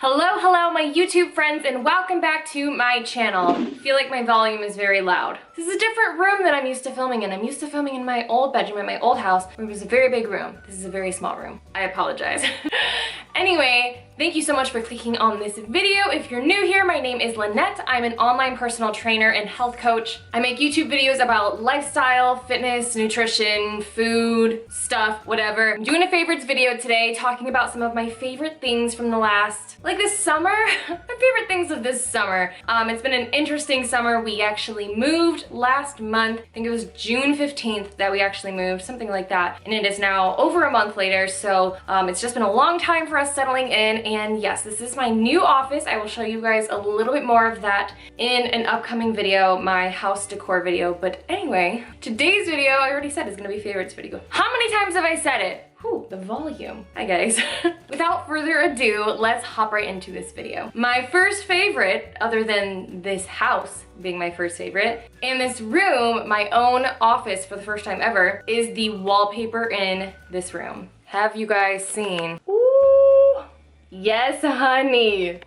Hello, my YouTube friends, and welcome back to my channel. I feel like my volume is very loud. This is a different room that I'm used to filming in. I'm used to filming in my old bedroom at my old house, where it was a very big room. This is a very small room. I apologize. Anyway, thank you so much for clicking on this video. If you're new here, my name is Lynette. I'm an online personal trainer and health coach. I make YouTube videos about lifestyle, fitness, nutrition, food, stuff, whatever. I'm doing a favorites video today, talking about some of my favorite things from the last, like this summer. My favorite things of this summer. It's been an interesting summer. We actually moved last month. I think it was June 15th that we actually moved, something like that. And it is now over a month later, so it's just been a long time for us settling in. And yes, this is my new office. I will show you guys a little bit more of that in an upcoming video, my house decor video. But anyway, today's video, I already said, is gonna be favorites video. How many times have I said it? Whew, the volume. Hi guys. Without further ado, let's hop right into this video. My first favorite, other than this house being my first favorite, and this room, my own office for the first time ever, is the wallpaper in this room. Have you guys seen? Ooh, yes, honey.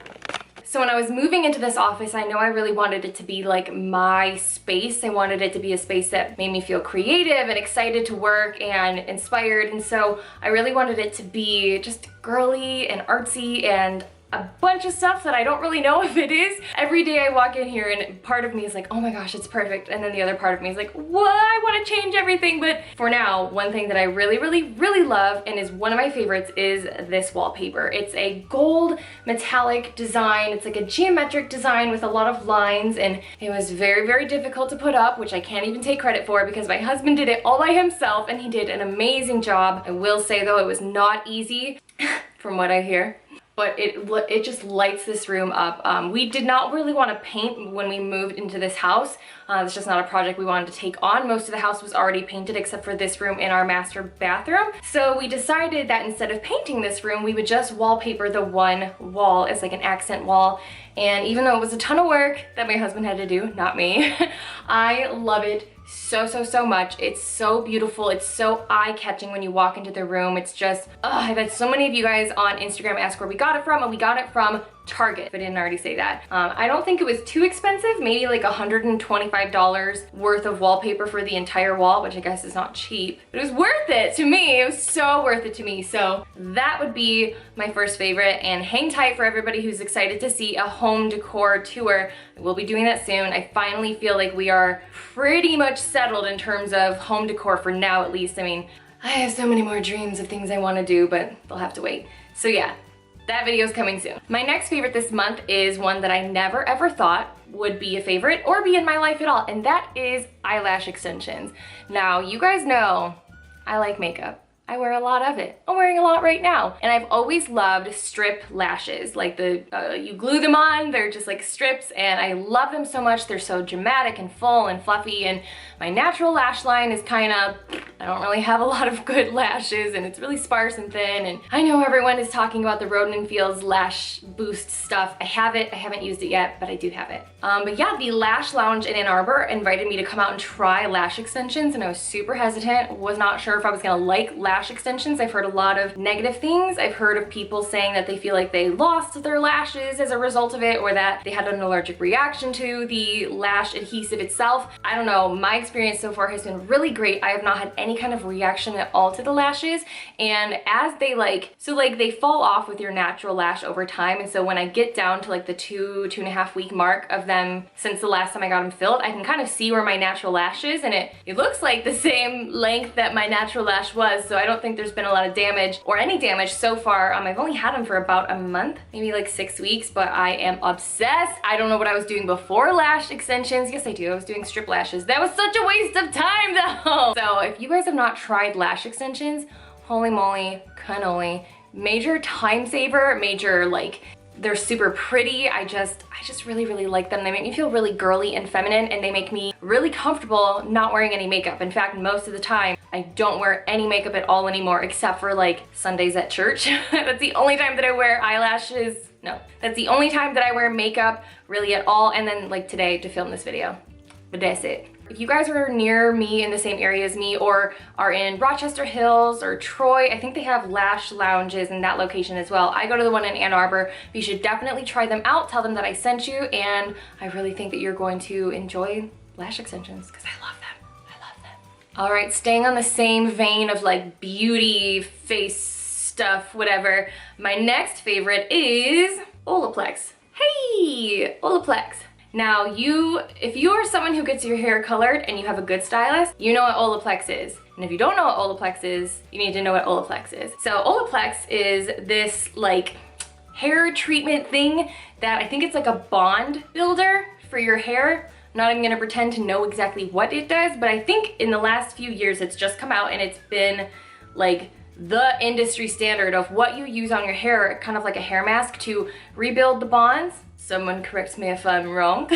So when I was moving into this office, I know I really wanted it to be like my space. I wanted it to be a space that made me feel creative and excited to work and inspired. And so I really wanted it to be just girly and artsy and a bunch of stuff that I don't really know if it is. Every day I walk in here and part of me is like, oh my gosh, it's perfect. And then the other part of me is like, what? I want to change everything. But for now, one thing that I really love and is one of my favorites is this wallpaper. It's a gold metallic design. It's like a geometric design with a lot of lines, and it was very difficult to put up, which I can't even take credit for because my husband did it all by himself and he did an amazing job. I will say though, it was not easy from what I hear. But it just lights this room up. We did not really want to paint when we moved into this house. It's just not a project we wanted to take on. Most of the house was already painted except for this room and our master bathroom. So we decided that instead of painting this room, we would just wallpaper the one wall as like an accent wall. And even though it was a ton of work that my husband had to do, not me, I love it so much. It's so beautiful. It's so eye-catching when you walk into the room. It's just, I've had so many of you guys on Instagram ask where we got it from, and we got it from Target, if I didn't already say that. I don't think it was too expensive, maybe like $125 worth of wallpaper for the entire wall, which I guess is not cheap, but it was worth it to me. It was so worth it to me. So that would be my first favorite, and hang tight for everybody who's excited to see a home decor tour. We'll be doing that soon. I finally feel like we are pretty much settled in terms of home decor for now, at least. I mean, I have so many more dreams of things I want to do, but they'll have to wait. So yeah, that video is coming soon. My next favorite this month is one that I never ever thought would be a favorite or be in my life at all, and that is eyelash extensions. Now, you guys know I like makeup. I wear a lot of it. I'm wearing a lot right now. And I've always loved strip lashes. Like you glue them on, they're just like strips, and I love them so much. They're so dramatic and full and fluffy, and my natural lash line is kind of, I don't really have a lot of good lashes, and it's really sparse and thin, and I know everyone is talking about the Rodan & Fields Lash Boost stuff. I have it, I haven't used it yet, but I do have it. But yeah, the Lash Lounge in Ann Arbor invited me to come out and try lash extensions, and I was super hesitant, was not sure if I was gonna like lash extensions. I've heard a lot of negative things. I've heard of people saying that they feel like they lost their lashes as a result of it, or that they had an allergic reaction to the lash adhesive itself. I don't know, my experience so far has been really great. I have not had any kind of reaction at all to the lashes, and as they they fall off with your natural lash over time, and so when I get down to like the 2.5 week mark of them since the last time I got them filled, I can kind of see where my natural lash is, and it looks like the same length that my natural lash was, so I don't think there's been a lot of damage or any damage so far. I've only had them for about a month, maybe like 6 weeks, but I am obsessed. I don't know what I was doing before lash extensions. Yes, I do. I was doing strip lashes. That was such a waste of time though. So if you guys have not tried lash extensions, holy moly, cannoli, major time saver, major like, they're super pretty. I just really like them. They make me feel really girly and feminine, and they make me really comfortable not wearing any makeup. In fact, most of the time, I don't wear any makeup at all anymore, except for like Sundays at church. That's the only time that I wear eyelashes. No, that's the only time that I wear makeup really at all. And then like today to film this video. but that's it. If you guys are near me in the same area as me or are in Rochester Hills or Troy, I think they have lash lounges in that location as well. I go to the one in Ann Arbor. You should definitely try them out. Tell them that I sent you, and I really think that you're going to enjoy lash extensions because I love them. I love them. All right, staying on the same vein of like beauty, face stuff, whatever, my next favorite is Olaplex. Hey, Olaplex. Now if you are someone who gets your hair colored and you have a good stylist, you know what Olaplex is. And if you don't know what Olaplex is, you need to know what Olaplex is. So Olaplex is this like hair treatment thing that I think it's like a bond builder for your hair. I'm not even gonna pretend to know exactly what it does, but I think in the last few years it's just come out and it's been like the industry standard of what you use on your hair, kind of like a hair mask to rebuild the bonds. Someone corrects me if I'm wrong.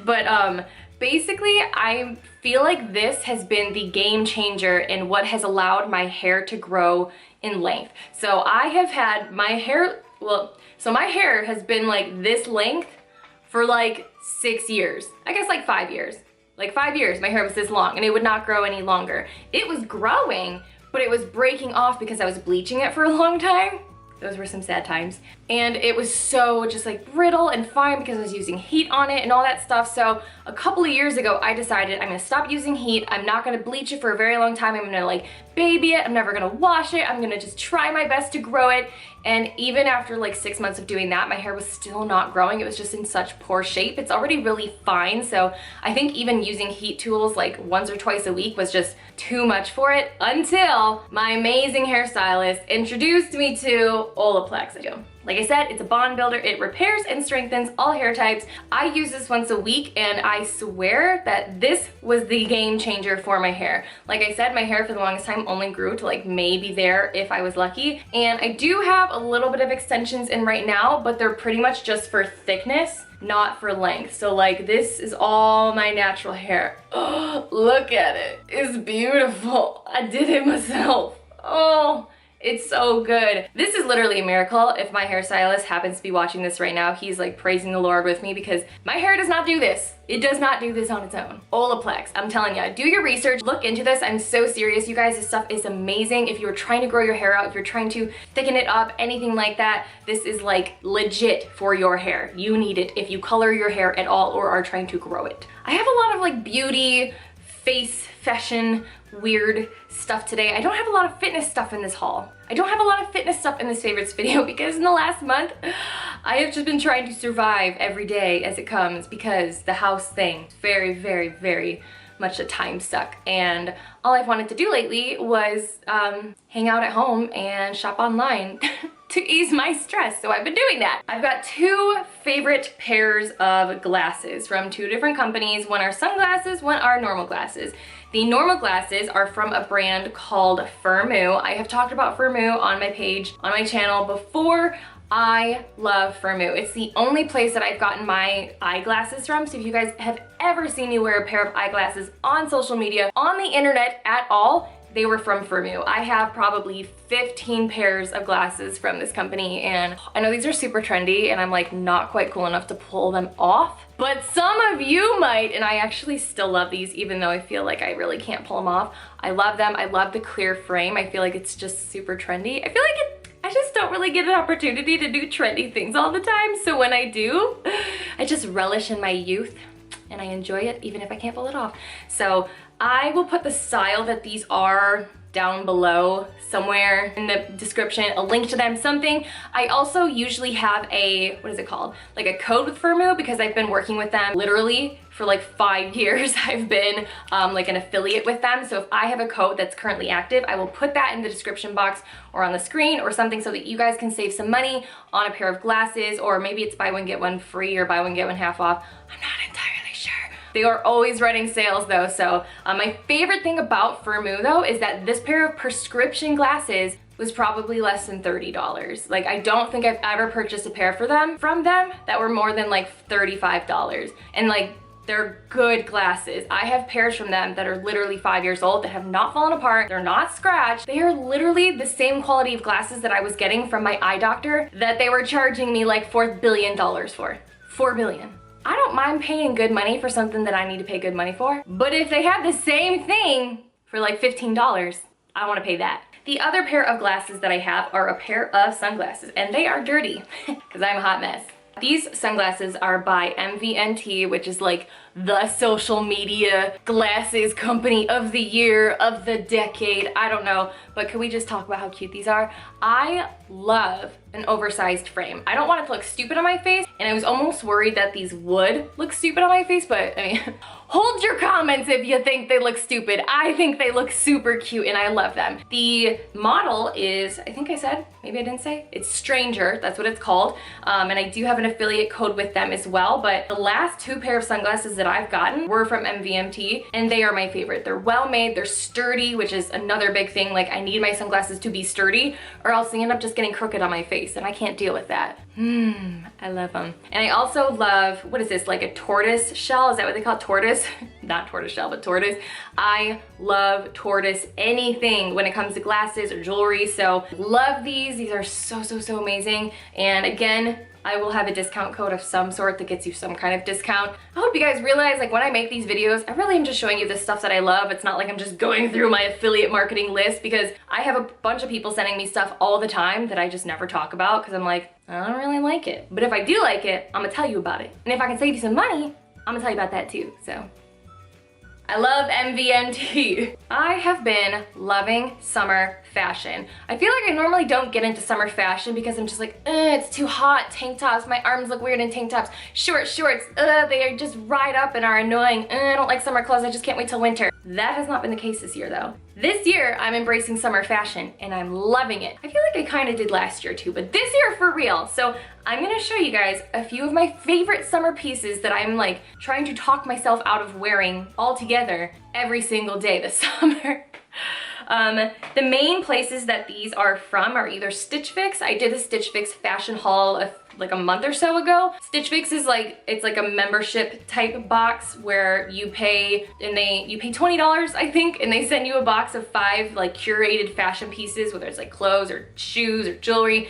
But basically, I feel like this has been the game changer in what has allowed my hair to grow in length. So I have had my hair, my hair has been like this length for like 6 years. I guess like 5 years. Like 5 years, my hair was this long and it would not grow any longer. It was growing, but it was breaking off because I was bleaching it for a long time. Those were some sad times. And it was so just like brittle and fine because I was using heat on it and all that stuff. So a couple of years ago, I decided I'm gonna stop using heat. I'm not gonna bleach it for a very long time. I'm gonna like baby it. I'm never gonna wash it. I'm gonna just try my best to grow it. And even after like 6 months of doing that, my hair was still not growing. It was just in such poor shape. It's already really fine. So I think even using heat tools like once or twice a week was just too much for it until my amazing hairstylist introduced me to Olaplex. Like I said, it's a bond builder. It repairs and strengthens all hair types. I use this once a week and I swear that this was the game changer for my hair. Like I said, my hair for the longest time only grew to like maybe there if I was lucky. And I do have a little bit of extensions in right now, but they're pretty much just for thickness, not for length. So like this is all my natural hair. Oh, look at it. It's beautiful. I did it myself. Oh. It's so good. This is literally a miracle. If my hairstylist happens to be watching this right now, he's like praising the Lord with me because my hair does not do this. It does not do this on its own. Olaplex, I'm telling you, do your research, look into this. I'm so serious, you guys. This stuff is amazing. If you're trying to grow your hair out, if you're trying to thicken it up, anything like that, this is like legit for your hair. You need it if you color your hair at all or are trying to grow it. I have a lot of like beauty, face, fashion, weird stuff today. I don't have a lot of fitness stuff in this haul. I don't have a lot of fitness stuff in this favorites video because in the last month, I have just been trying to survive every day as it comes because the house thing is very, very, very much a time suck. And all I've wanted to do lately was hang out at home and shop online to ease my stress. So I've been doing that. I've got two favorite pairs of glasses from two different companies. One are sunglasses, one are normal glasses. The normal glasses are from a brand called Firmoo. I have talked about Firmoo on my page, on my channel before. I love Firmoo. It's the only place that I've gotten my eyeglasses from. So if you guys have ever seen me wear a pair of eyeglasses on social media, on the internet at all, they were from Firmoo. I have probably 15 pairs of glasses from this company, and I know these are super trendy and I'm like not quite cool enough to pull them off, but some of you might, and I actually still love these even though I feel like I really can't pull them off. I love them. I love the clear frame. I feel like it's just super trendy. I feel like I just don't really get an opportunity to do trendy things all the time, so when I do, I just relish in my youth and I enjoy it even if I can't pull it off. So I will put the style that these are down below somewhere in the description, a link to them, something. I also usually have a, what is it called? Like a code with Firmoo because I've been working with them literally for like 5 years. I've been like an affiliate with them. So if I have a code that's currently active, I will put that in the description box or on the screen or something so that you guys can save some money on a pair of glasses, or maybe it's buy one, get one free or buy one, get one half off. I'm not entirely sure. They are always running sales though, so my favorite thing about Firmoo though is that this pair of prescription glasses was probably less than $30. Like I don't think I've ever purchased a pair from them that were more than like $35. And like they're good glasses. I have pairs from them that are literally 5 years old that have not fallen apart. They're not scratched. They are literally the same quality of glasses that I was getting from my eye doctor that they were charging me like $4 billion for. $4 billion. I don't mind paying good money for something that I need to pay good money for. But if they have the same thing for like $15, I want to pay that. The other pair of glasses that I have are a pair of sunglasses, and they are dirty because I'm a hot mess. These sunglasses are by MVNT, which is like the social media glasses company of the year, of the decade. I don't know, but can we just talk about how cute these are? I love an oversized frame. I don't want it to look stupid on my face, and I was almost worried that these would look stupid on my face, but I mean, hold your comments if you think they look stupid. I think they look super cute and I love them. The model is, I think I said, maybe I didn't say, it's Stranger, that's what it's called. And I do have an affiliate code with them as well, but the last two pair of sunglasses that I've gotten were from MVMT, and they are my favorite. They're well made, they're sturdy, which is another big thing. Like, I need my sunglasses to be sturdy or else they end up just getting crooked on my face, and I can't deal with that. I love them. And I also love, what is this, like a tortoise shell? Is that what they call it? Tortoise? Not tortoise shell, but tortoise. I love tortoise anything when it comes to glasses or jewelry, so love these. These are so, so, so amazing. And again, I will have a discount code of some sort that gets you some kind of discount. I hope you guys realize, like, when I make these videos, I really am just showing you the stuff that I love. It's not like I'm just going through my affiliate marketing list, because I have a bunch of people sending me stuff all the time that I just never talk about because I'm like, I don't really like it. But if I do like it, I'm gonna tell you about it. And if I can save you some money, I'm gonna tell you about that too, so. I love MVNT. I have been loving summer fashion. I feel like I normally don't get into summer fashion because I'm just like, it's too hot, tank tops, my arms look weird in tank tops, shorts, they are just ride up and are annoying, I don't like summer clothes, I just can't wait till winter. That has not been the case this year though. This year, I'm embracing summer fashion and I'm loving it. I feel like I kind of did last year too, but this year for real. So I'm gonna show you guys a few of my favorite summer pieces that I'm like trying to talk myself out of wearing all together every single day this summer. The main places that these are from are either Stitch Fix. I did a Stitch Fix fashion haul like a month or so ago. Stitch Fix is like, it's like a membership type box where you pay, and you pay $20, I think, and they send you a box of 5 like curated fashion pieces, whether it's like clothes or shoes or jewelry,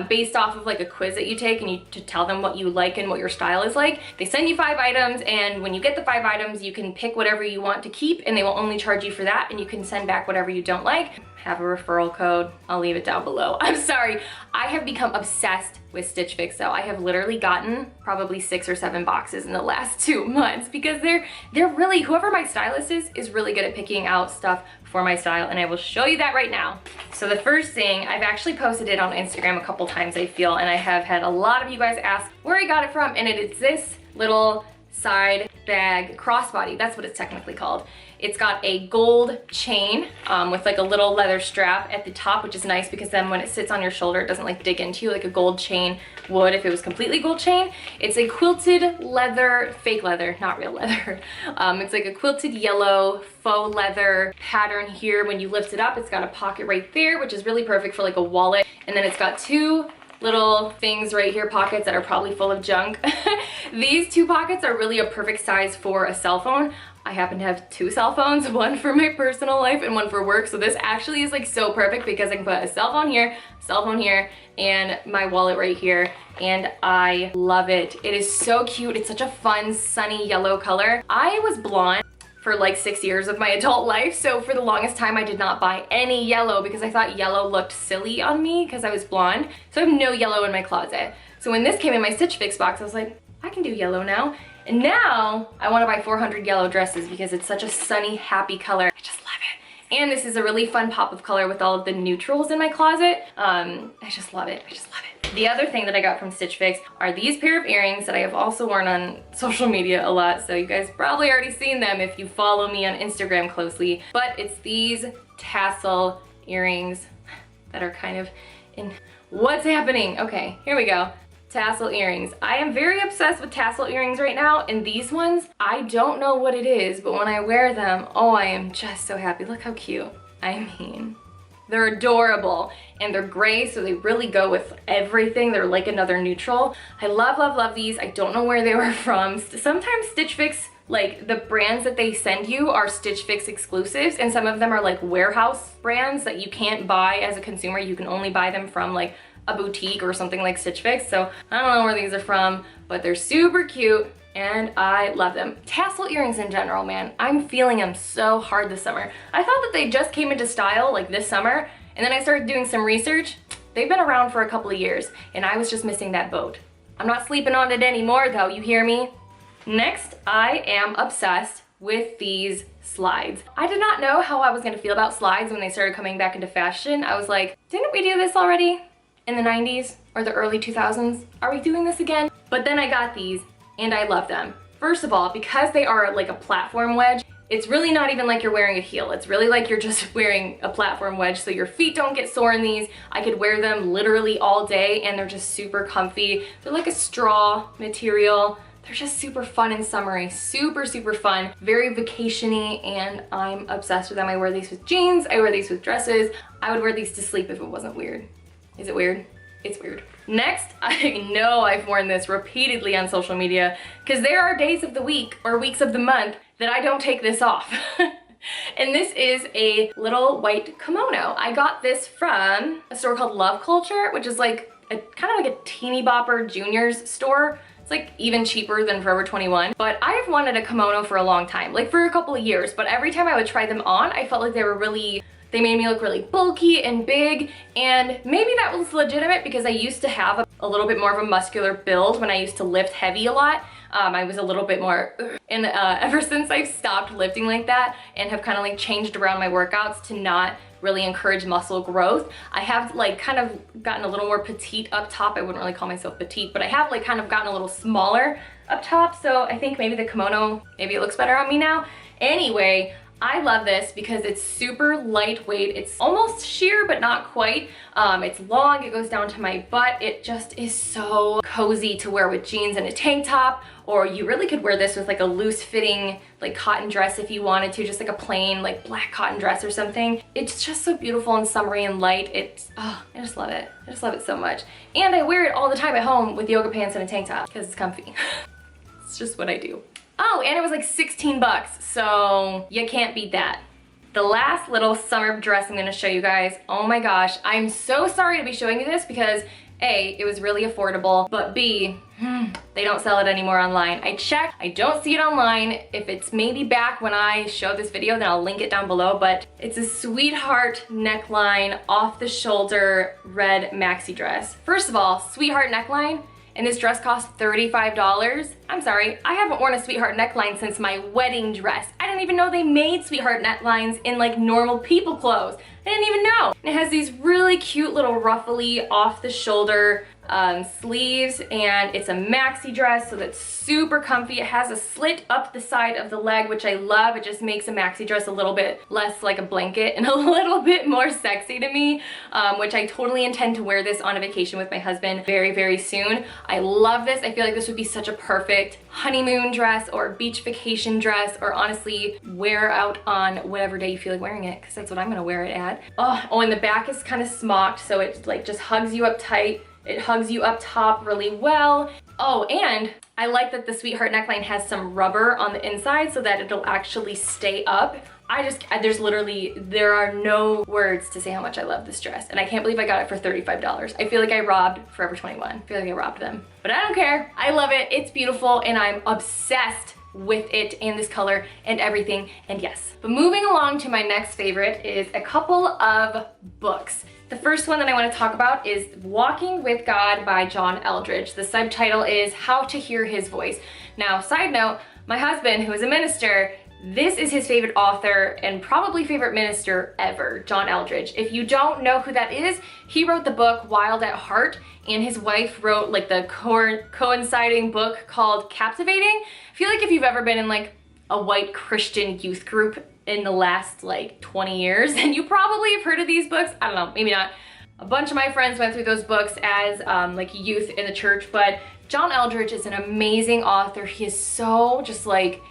based off of like a quiz that you take, and you to tell them what you like and what your style is like. They send you 5 items, and when you get the 5 items, you can pick whatever you want to keep, and they will only charge you for that, and you can send back whatever you don't like. Have a referral code, I'll leave it down below. I'm sorry, I have become obsessed with Stitch Fix, so I have literally gotten probably 6 or 7 boxes in the last 2 months because they're really, whoever my stylist is really good at picking out stuff for my style, and I will show you that right now. So the first thing, I've actually posted it on Instagram a couple times, I feel, and I have had a lot of you guys ask where I got it from, and it's this little side bag crossbody. That's what it's technically called. It's got a gold chain with like a little leather strap at the top, which is nice because then when it sits on your shoulder, it doesn't like dig into you like a gold chain would if it was completely gold chain. It's a quilted leather, fake leather, not real leather. It's like a quilted yellow faux leather pattern here. When you lift it up, it's got a pocket right there, which is really perfect for like a wallet. And then it's got 2 little things right here, pockets that are probably full of junk. These 2 pockets are really a perfect size for a cell phone. I happen to have 2 cell phones, one for my personal life and one for work, so this actually is like so perfect because I can put a cell phone here, and my wallet right here, and I love it. It is so cute. It's such a fun, sunny yellow color. I was blonde for like 6 years of my adult life, so for the longest time I did not buy any yellow because I thought yellow looked silly on me because I was blonde. So I have no yellow in my closet. So when this came in my Stitch Fix box, I was like, I can do yellow now. And now I want to buy 400 yellow dresses because it's such a sunny, happy color. I just love it. And this is a really fun pop of color with all of the neutrals in my closet. I just love it. I just love it. The other thing that I got from Stitch Fix are these pair of earrings that I have also worn on social media a lot, so you guys probably already seen them if you follow me on Instagram closely. But it's these tassel earrings that are kind of in... What's happening? Okay, here we go. Tassel earrings. I am very obsessed with tassel earrings right now, and these ones, I don't know what it is, but when I wear them, oh, I am just so happy. Look how cute. I mean, they're adorable, and they're gray, so they really go with everything. They're like another neutral. I love, love, love these. I don't know where they were from. Sometimes Stitch Fix, like the brands that they send you are Stitch Fix exclusives, and some of them are like warehouse brands that you can't buy as a consumer. You can only buy them from like a boutique or something like Stitch Fix. So I don't know where these are from, but they're super cute. and I love them. Tassel earrings in general, man, I'm feeling them so hard this summer. I thought that they just came into style like this summer, and then I started doing some research. They've been around for a couple of years, and I was just missing that boat. I'm not sleeping on it anymore though, you hear me? Next, I am obsessed with these slides. I did not know how I was gonna feel about slides when they started coming back into fashion. I was like, didn't we do this already in the 90s or the early 2000s? Are we doing this again? But then I got these and I love them. First of all, because they are like a platform wedge, it's really not even like you're wearing a heel. It's really like you're just wearing a platform wedge, so your feet don't get sore in these. I could wear them literally all day and they're just super comfy. They're like a straw material. They're just super fun and summery, super, super fun, very vacation-y, and I'm obsessed with them. I wear these with jeans, I wear these with dresses. I would wear these to sleep if it wasn't weird. Is it weird? It's weird. Next, I know I've worn this repeatedly on social media because there are days of the week or weeks of the month that I don't take this off. And this is a little white kimono. I got this from a store called Love Culture, which is like a kind of like a teeny bopper juniors store. It's like even cheaper than Forever 21. But I've wanted a kimono for a long time, like for a couple of years, but every time I would try them on, I felt like they made me look really bulky and big, and maybe that was legitimate because I used to have a little bit more of a muscular build when I used to lift heavy a lot. I was a little bit more, and ever since I've stopped lifting like that and have kind of like changed around my workouts to not really encourage muscle growth, I have like kind of gotten a little more petite up top. I wouldn't really call myself petite, but I have like kind of gotten a little smaller up top, so I think maybe the kimono, maybe it looks better on me now. Anyway, I love this because it's super lightweight. It's almost sheer, but not quite. It's long, it goes down to my butt. It just is so cozy to wear with jeans and a tank top, or you really could wear this with like a loose fitting like cotton dress if you wanted to, just like a plain like black cotton dress or something. It's just so beautiful and summery and light. I just love it. I just love it so much. And I wear it all the time at home with yoga pants and a tank top because it's comfy. It's just what I do. Oh, and it was like 16 bucks, so you can't beat that. The last little summer dress I'm gonna show you guys, oh my gosh, I'm so sorry to be showing you this because A, it was really affordable, but B, they don't sell it anymore online. I checked, I don't see it online. If it's maybe back when I show this video, then I'll link it down below, but it's a sweetheart neckline, off the shoulder, red maxi dress. First of all, sweetheart neckline, and this dress cost $35. I'm sorry, I haven't worn a sweetheart neckline since my wedding dress. I didn't even know they made sweetheart necklines in like normal people clothes. I didn't even know. And it has these really cute little ruffly off the shoulder sleeves, and it's a maxi dress, so that's super comfy. It has a slit up the side of the leg, which I love. It just makes a maxi dress a little bit less like a blanket and a little bit more sexy to me, which I totally intend to wear this on a vacation with my husband very, very soon. I love this. I feel like this would be such a perfect honeymoon dress or beach vacation dress, or honestly wear out on whatever day you feel like wearing it, because that's what I'm gonna wear it at. Oh, and the back is kind of smocked, so it like just hugs you up tight. It hugs you up top really well. Oh, and I like that the sweetheart neckline has some rubber on the inside so that it'll actually stay up. There are no words to say how much I love this dress, and I can't believe I got it for $35. I feel like I robbed Forever 21. I feel like I robbed them. But I don't care. I love it. It's beautiful, and I'm obsessed with it and this color and everything, and yes. But moving along to my next favorite is a couple of books. The first one that I want to talk about is Walking with God by John Eldredge. The subtitle is How to Hear His Voice. Now, side note, my husband, who is a minister, this is his favorite author and probably favorite minister ever, John Eldredge. If you don't know who that is, he wrote the book Wild at Heart, and his wife wrote like the coinciding book called Captivating. I feel like if you've ever been in like a white Christian youth group in the last like 20 years, and you probably have heard of these books. I don't know, maybe not. A bunch of my friends went through those books as like youth in the church, but John Eldredge is an amazing author. He is so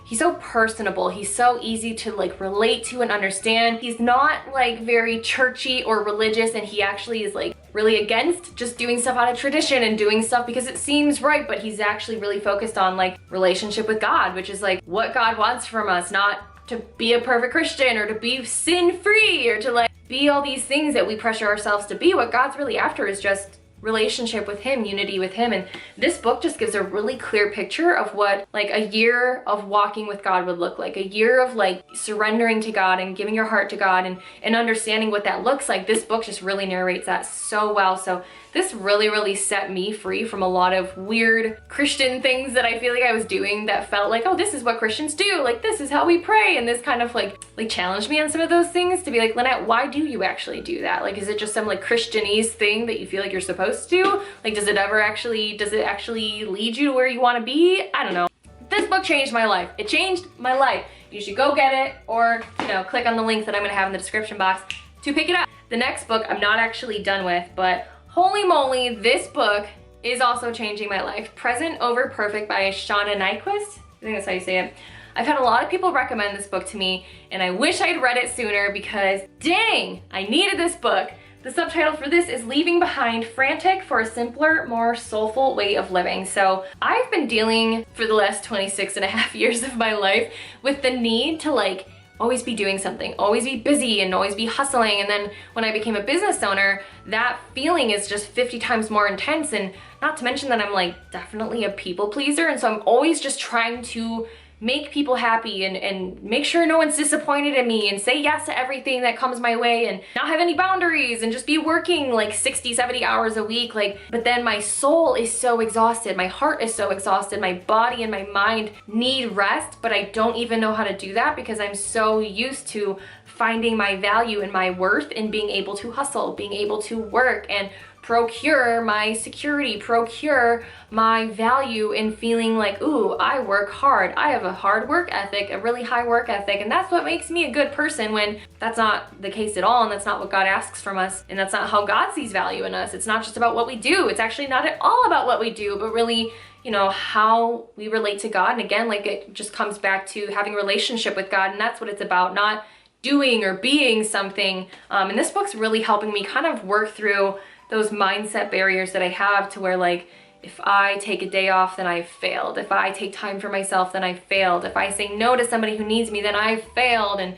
he's so personable. He's so easy to like relate to and understand. He's not like very churchy or religious, and he actually is like really against just doing stuff out of tradition and doing stuff because it seems right, but he's actually really focused on like relationship with God, which is like what God wants from us, not to be a perfect Christian or to be sin-free or to like be all these things that we pressure ourselves to be. What God's really after is just relationship with him, unity with him. And this book just gives a really clear picture of what like a year of walking with God would look like, a year of like surrendering to God and giving your heart to God and understanding what that looks like. This book just really narrates that so well. So this really set me free from a lot of weird Christian things that I feel like I was doing that felt like, oh, this is what Christians do. Like, this is how we pray. And this kind of like challenged me on some of those things to be like, Lynette, why do you actually do that? Like, is it just some like Christianese thing that you feel like you're supposed to do? Like, does it actually lead you to where you want to be? I don't know. This book changed my life. It changed my life. You should go get it or, you know, click on the link that I'm going to have in the description box to pick it up. The next book I'm not actually done with, but holy moly, this book is also changing my life. Present Over Perfect by Shauna Niequist. I think that's how you say it. I've had a lot of people recommend this book to me, and I wish I'd read it sooner because dang, I needed this book. The subtitle for this is Leaving Behind: Frantic for a Simpler, More Soulful Way of Living. So I've been dealing for the last 26.5 years of my life with the need to like always be doing something, always be busy and always be hustling. And then when I became a business owner, that feeling is just 50 times more intense. And not to mention that I'm like definitely a people pleaser. And so I'm always just trying to make people happy and make sure no one's disappointed in me and say yes to everything that comes my way and not have any boundaries and just be working like 60, 70 hours a week. Like, but then my soul is so exhausted. My heart is so exhausted. My body and my mind need rest, but I don't even know how to do that because I'm so used to finding my value and my worth in being able to hustle, being able to work and procure my security, procure my value in feeling like, ooh, I work hard. I have a hard work ethic, a really high work ethic, and that's what makes me a good person, when that's not the case at all, and that's not what God asks from us, and that's not how God sees value in us. It's not just about what we do. It's actually not at all about what we do, but really, you know, how we relate to God. And again, like, it just comes back to having a relationship with God, and that's what it's about, not doing or being something. And this book's really helping me kind of work through those mindset barriers that I have, to where like, if I take a day off, then I've failed. If I take time for myself, then I've failed. If I say no to somebody who needs me, then I've failed. And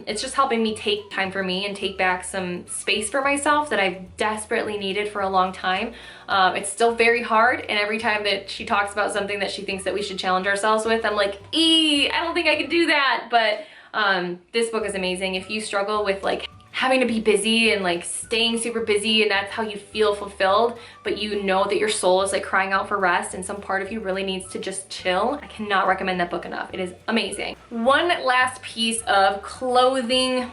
it's just helping me take time for me and take back some space for myself that I've desperately needed for a long time. It's still very hard, and every time that she talks about something that she thinks that we should challenge ourselves with, I'm like, I don't think I can do that. But this book is amazing. If you struggle with like having to be busy and like staying super busy, and that's how you feel fulfilled, but you know that your soul is like crying out for rest and some part of you really needs to just chill, I cannot recommend that book enough. It is amazing. One last piece of clothing.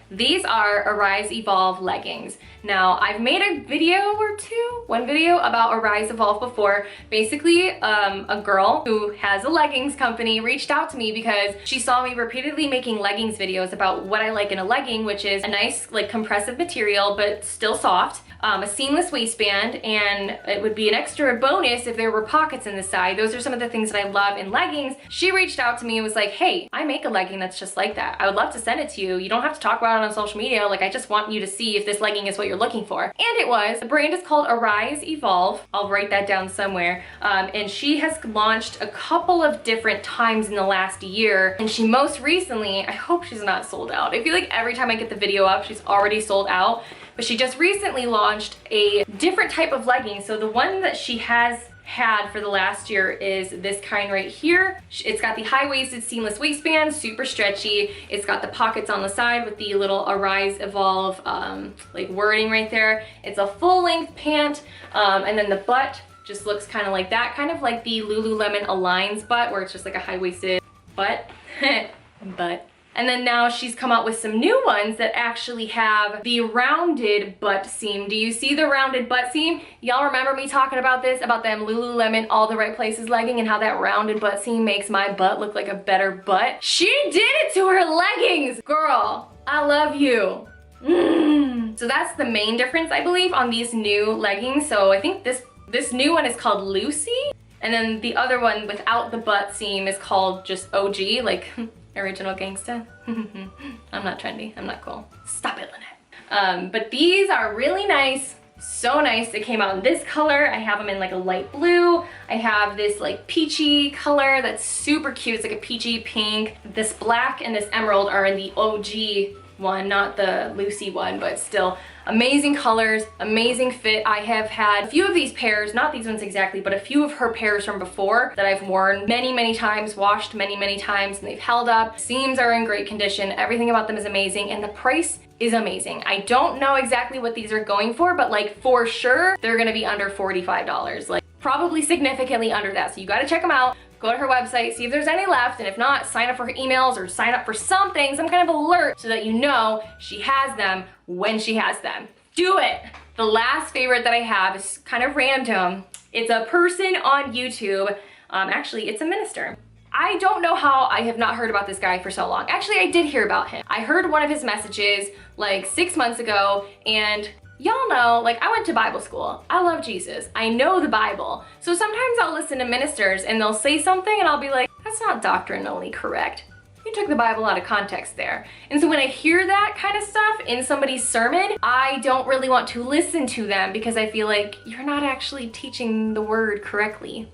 These are Arise Evolve leggings. Now, I've made a video or two, one video about Arise Evolve before. Basically, a girl who has a leggings company reached out to me because she saw me repeatedly making leggings videos about what I like in a legging, which is a nice like compressive material, but still soft, a seamless waistband, and it would be an extra bonus if there were pockets in the side. Those are some of the things that I love in leggings. She reached out to me and was like, hey, I make a legging that's just like that. I would love to send it to you. You don't have to talk about it on social media. Like, I just want you to see if this legging is what you're looking for. And it was. The brand is called Arise Evolve. I'll write that down somewhere. And she has launched a couple of different times in the last year. And she most recently, I hope she's not sold out. I feel like every time I get the video up, she's already sold out. But she just recently launched a different type of legging. So the one that she has had for the last year is this kind right here. It's got the high-waisted seamless waistband, super stretchy. It's got the pockets on the side with the little Arise Evolve like wording right there. It's a full-length pant, and then the butt just looks kind of like that, kind of like the Lululemon Aligns butt, where it's just like a high-waisted butt. butt. And then now she's come out with some new ones that actually have the rounded butt seam. Do you see the rounded butt seam? Y'all remember me talking about this, about them Lululemon All the Right Places legging and how that rounded butt seam makes my butt look like a better butt? She did it to her leggings! Girl, I love you. So that's the main difference, I believe, on these new leggings. So I think this new one is called Lucy. And then the other one without the butt seam is called just OG, like Original Gangsta. I'm not trendy, I'm not cool. Stop it, Lynette. But these are really nice, so nice. They came out in this color. I have them in like a light blue. I have this like peachy color that's super cute. It's like a peachy pink. This black and this emerald are in the OG one, not the Lucy one, but still amazing colors, amazing fit. I have had a few of these pairs, not these ones exactly, but a few of her pairs from before that I've worn many times, washed many times, and they've held up. Seams are in great condition. Everything about them is amazing, and the price is amazing. I don't know exactly what these are going for, but like for sure, they're gonna be under $45. Like probably significantly under that. So you gotta check them out. Go to her website, see if there's any left, and if not, sign up for her emails or sign up for something, some kind of alert, so that you know she has them when she has them. Do it! The last favorite that I have is kind of random. It's a person on YouTube. Actually, it's a minister. I don't know how I have not heard about this guy for so long. Actually, I did hear about him. I heard one of his messages like 6 months ago, and y'all know, like, I went to Bible school. I love Jesus. I know the Bible. So sometimes I'll listen to ministers and they'll say something and I'll be like, that's not doctrinally correct. You took the Bible out of context there. And so when I hear that kind of stuff in somebody's sermon, I don't really want to listen to them because I feel like you're not actually teaching the word correctly.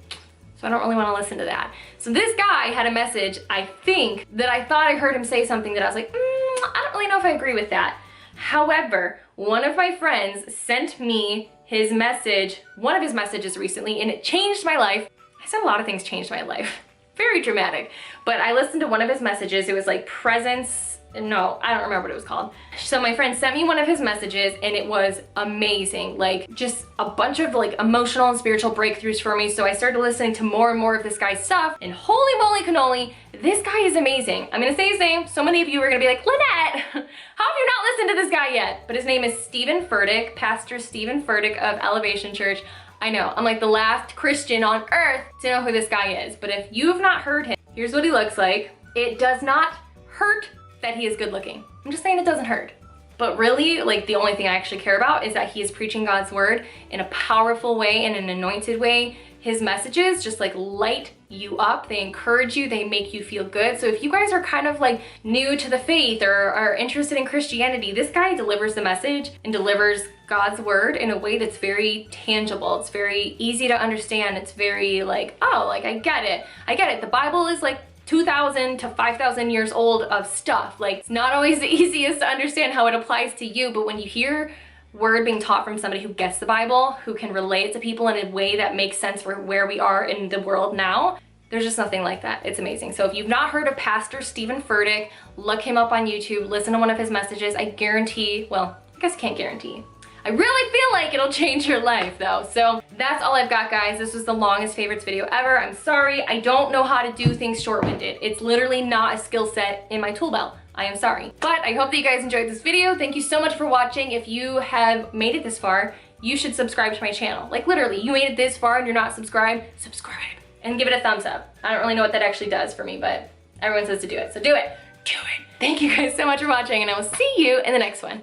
So I don't really want to listen to that. So this guy had a message, I think, that I thought I heard him say something that I was like, I don't really know if I agree with that. However, one of my friends sent me his message, one of his messages recently, and it changed my life. I said a lot of things changed my life. Very dramatic. But I listened to one of his messages. It was like presence. No, I don't remember what it was called. So my friend sent me one of his messages and it was amazing. Like just a bunch of like emotional and spiritual breakthroughs for me. So I started listening to more and more of this guy's stuff, and holy moly cannoli, this guy is amazing. I'm gonna say his name. So many of you are gonna be like, Lynette, how have you not listened to this guy yet? But his name is Steven Furtick, Pastor Steven Furtick of Elevation Church. I know, I'm like the last Christian on earth to know who this guy is. But if you have not heard him, here's what he looks like. It does not hurt that he is good looking. I'm just saying it doesn't hurt. But really, like the only thing I actually care about is that he is preaching God's word in a powerful way, in an anointed way. His messages just like light you up, they encourage you, they make you feel good. So if you guys are kind of like new to the faith or are interested in Christianity, this guy delivers the message and delivers God's word in a way that's very tangible. It's very easy to understand. It's very like, oh, like I get it. I get it. The Bible is like 2,000 to 5,000 years old of stuff. Like it's not always the easiest to understand how it applies to you, but when you hear word being taught from somebody who gets the Bible, who can relate it to people in a way that makes sense for where we are in the world now, there's just nothing like that. It's amazing. So if you've not heard of Pastor Steven Furtick, look him up on YouTube, listen to one of his messages. I guarantee, well, I guess I can't guarantee. I really feel like it'll change your life though. So that's all I've got, guys. This was the longest favorites video ever. I'm sorry, I don't know how to do things short-winded. It's literally not a skill set in my tool belt. I am sorry. But I hope that you guys enjoyed this video. Thank you so much for watching. If you have made it this far, you should subscribe to my channel. Like literally, you made it this far and you're not subscribed, subscribe and give it a thumbs up. I don't really know what that actually does for me, but everyone says to do it, so do it. Do it. Thank you guys so much for watching, and I will see you in the next one.